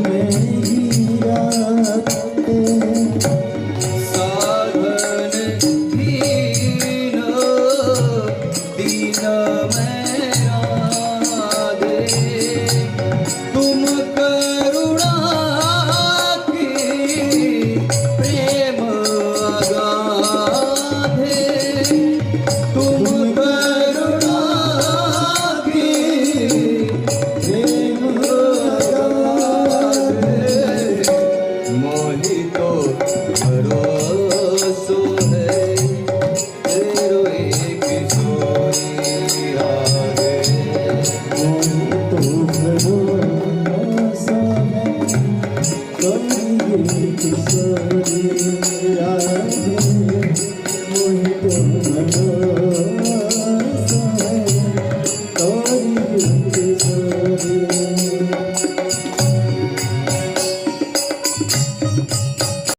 में ही राते साधन दीन दीन में राधे तुम करुणा की प्रेम अगाधे तुम करुणा की प्रेम मोहितो भरोसो है तेरो एक सोई रागे तो भरोसा है करिए किशोरी राधे मोहि तो भरोसा है करिए किशोरी